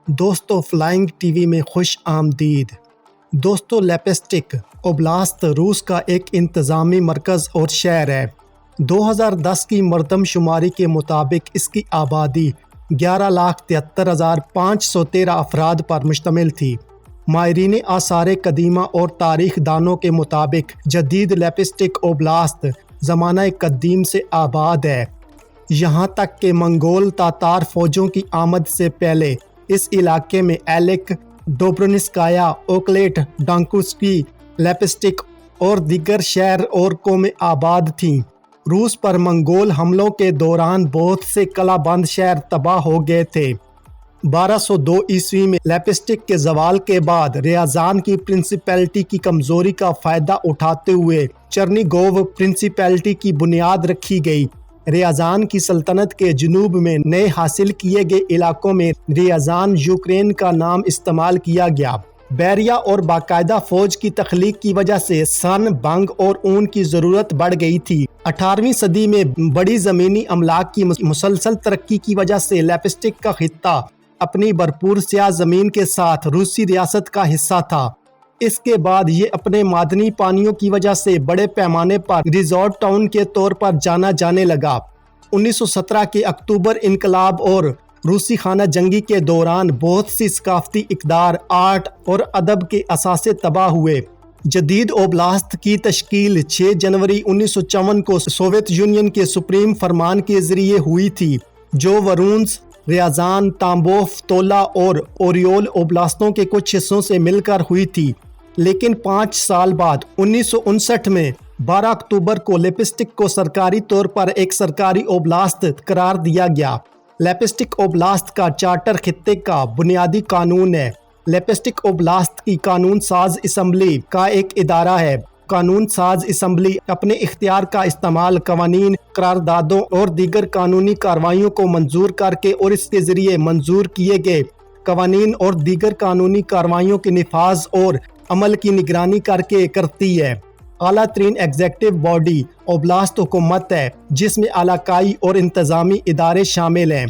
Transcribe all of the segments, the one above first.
دوستو flying T V میں خوش آمدید۔ دوستو لیپسٹک اوبلاست روس کا ایک انتظامی مرکز اور شہر ہے۔ 2010 کی مردم شماری کے مطابق اس کی آبادی 11,73,513 افراد پر مشتمل تھی۔ ماہرین آثار قدیمہ اور تاریخ دانوں کے مطابق جدید لیپسٹک اوبلاست زمانہ قدیم سے آباد ہے، یہاں تک کہ منگول تاتار فوجوں کی آمد سے پہلے اس علاقے میں ایلک، ڈوبرونسکایا، اوکلیٹ، ڈانکوسکی، لیپسٹک اور دیگر شہر اور قومیں آباد تھیں۔ روس پر منگول حملوں کے دوران بہت سے قلعہ بند شہر تباہ ہو گئے تھے۔ 1202 عیسوی میں لیپسٹک کے زوال کے بعد ریاضان کی پرنسپلٹی کی کمزوری کا فائدہ اٹھاتے ہوئے چرنیگوو پرنسپلٹی کی بنیاد رکھی گئی۔ ریاضان کی سلطنت کے جنوب میں نئے حاصل کیے گئے علاقوں میں ریاضان یوکرین کا نام استعمال کیا گیا۔ بیریا اور باقاعدہ فوج کی تخلیق کی وجہ سے سن، بنگ اور اون کی ضرورت بڑھ گئی تھی۔ 18ویں صدی میں بڑی زمینی املاک کی مسلسل ترقی کی وجہ سے لیپسٹک کا خطہ اپنی بھرپور سیاہ زمین کے ساتھ روسی ریاست کا حصہ تھا۔ اس کے بعد یہ اپنے معدنی پانیوں کی وجہ سے بڑے پیمانے پر ریزورٹ ٹاؤن کے طور پر جانا جانے لگا۔ 1917 کے اکتوبر انقلاب اور روسی خانہ جنگی کے دوران بہت سی ثقافتی اقدار، آرٹ اور ادب کے اثاثے تباہ ہوئے۔ جدید اوبلاست کی تشکیل 6 جنوری 1954 کو سوویت یونین کے سپریم فرمان کے ذریعے ہوئی تھی، جو ورونز، ریاضان، تامبوف، تولا اور اوریول اوبلاستوں کے کچھ حصوں سے مل کر ہوئی تھی۔ لیکن 5 سال بعد 1959 میں 12 اکتوبر کو لیپسٹک کو سرکاری طور پر ایک سرکاری اوبلاست قرار دیا گیا۔ لیپسٹک اوبلاست کا چارٹر خطے کا بنیادی قانون ہے۔ لیپسٹک اوبلاست کی قانون ساز اسمبلی کا ایک ادارہ ہے۔ قانون ساز اسمبلی اپنے اختیار کا استعمال قوانین، قراردادوں اور دیگر قانونی کارروائیوں کو منظور کر کے اور اس کے ذریعے منظور کیے گئے قوانین اور دیگر قانونی کارروائیوں کے نفاذ اور عمل کی نگرانی کر کے کرتی ہے۔ اعلیٰ ترین ایگزیکٹو باڈی اوبلاست حکومت ہے، جس میں علاقائی اور انتظامی ادارے شامل ہیں،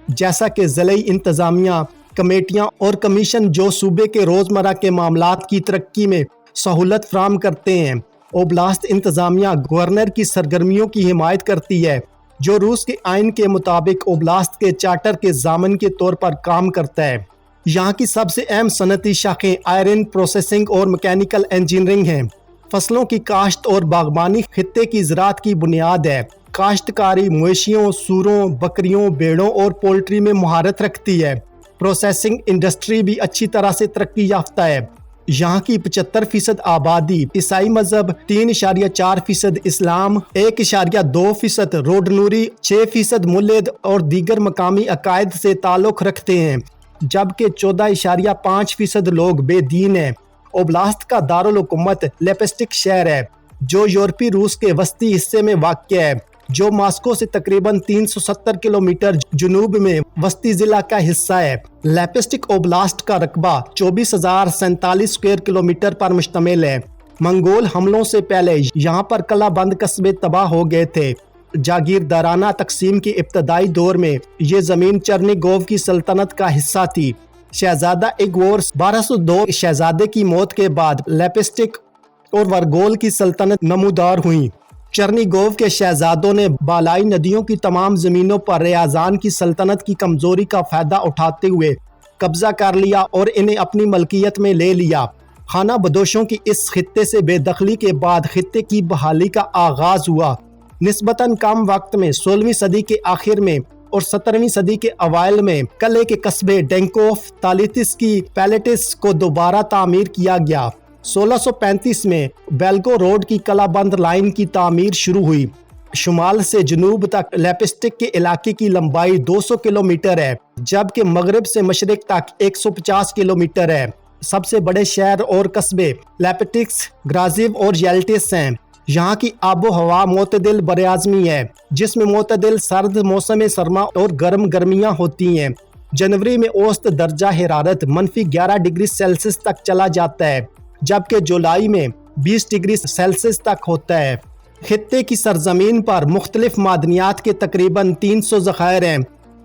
جیسا کہ ضلعی انتظامیہ، کمیٹیاں اور کمیشن جو صوبے کے روزمرہ کے معاملات کی ترقی میں سہولت فراہم کرتے ہیں۔ اوبلاست انتظامیہ گورنر کی سرگرمیوں کی حمایت کرتی ہے، جو روس کے آئین کے مطابق اوبلاست کے چارٹر کے ضامن کے طور پر کام کرتا ہے۔ یہاں کی سب سے اہم صنعتی شاخیں آئرن پروسیسنگ اور میکینیکل انجینئرنگ ہیں۔ فصلوں کی کاشت اور باغبانی خطے کی زراعت کی بنیاد ہے۔ کاشتکاری مویشیوں، سوروں، بکریوں، بھیڑوں اور پولٹری میں مہارت رکھتی ہے۔ پروسیسنگ انڈسٹری بھی اچھی طرح سے ترقی یافتہ ہے۔ یہاں کی 75% آبادی عیسائی مذہب، 3.4% اسلام، 1.2% روڈنوری، 6% مولد اور دیگر مقامی عقائد سے تعلق رکھتے ہیں، جبکہ 14.5% لوگ بے دین ہیں۔ اوبلاست کا دارالحکومت لیپسٹک شہر ہے، جو یورپی روس کے وسطی حصے میں واقع ہے، جو ماسکو سے تقریباً 370 کلومیٹر جنوب میں وسطی ضلع کا حصہ ہے۔ لیپسٹک اوبلاست کا رقبہ 24,047 اسکوائر کلومیٹر پر مشتمل ہے۔ منگول حملوں سے پہلے یہاں پر قلعہ بند قصبے تباہ ہو گئے تھے۔ جاگیردارانہ تقسیم کے ابتدائی دور میں یہ زمین چرنیگوو کی سلطنت کا حصہ تھی۔ شہزادہ ایگور 1202 شہزادے کی موت کے بعد لیپسٹک اور ورگول کی سلطنت نمودار ہوئیں۔ چرنیگوو کے شہزادوں نے بالائی ندیوں کی تمام زمینوں پر ریاضان کی سلطنت کی کمزوری کا فائدہ اٹھاتے ہوئے قبضہ کر لیا اور انہیں اپنی ملکیت میں لے لیا۔ خانہ بدوشوں کی اس خطے سے بے دخلی کے بعد خطے کی بحالی کا آغاز ہوا۔ نسبتاً کم وقت میں 16ویں صدی کے آخر میں اور 17ویں صدی کے اوائل میں قلعے کے قصبے ڈینکوف، تالیتس کی پیلیٹس کو دوبارہ تعمیر کیا گیا۔ 1635 میں بیلگو روڈ کی قلعہ بند لائن کی تعمیر شروع ہوئی۔ شمال سے جنوب تک لیپسٹک کے علاقے کی لمبائی 200 کلومیٹر ہے، جبکہ مغرب سے مشرق تک 150 کلومیٹر ہے۔ سب سے بڑے شہر اور قصبے لیپسٹک، گرازیو اور یلٹس ہیں۔ یہاں کی آب و ہوا معتدل براعظمی ہے، جس میں معتدل سرد موسم سرما اور گرم گرمیاں ہوتی ہیں۔ جنوری میں اوسط درجہ حرارت -11 ڈگری سیلسیس تک چلا جاتا ہے، جبکہ جولائی میں 20 ڈگری سیلسیس تک ہوتا ہے۔ خطے کی سرزمین پر مختلف معدنیات کے تقریباً 300 ذخائر ہیں،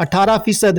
18%,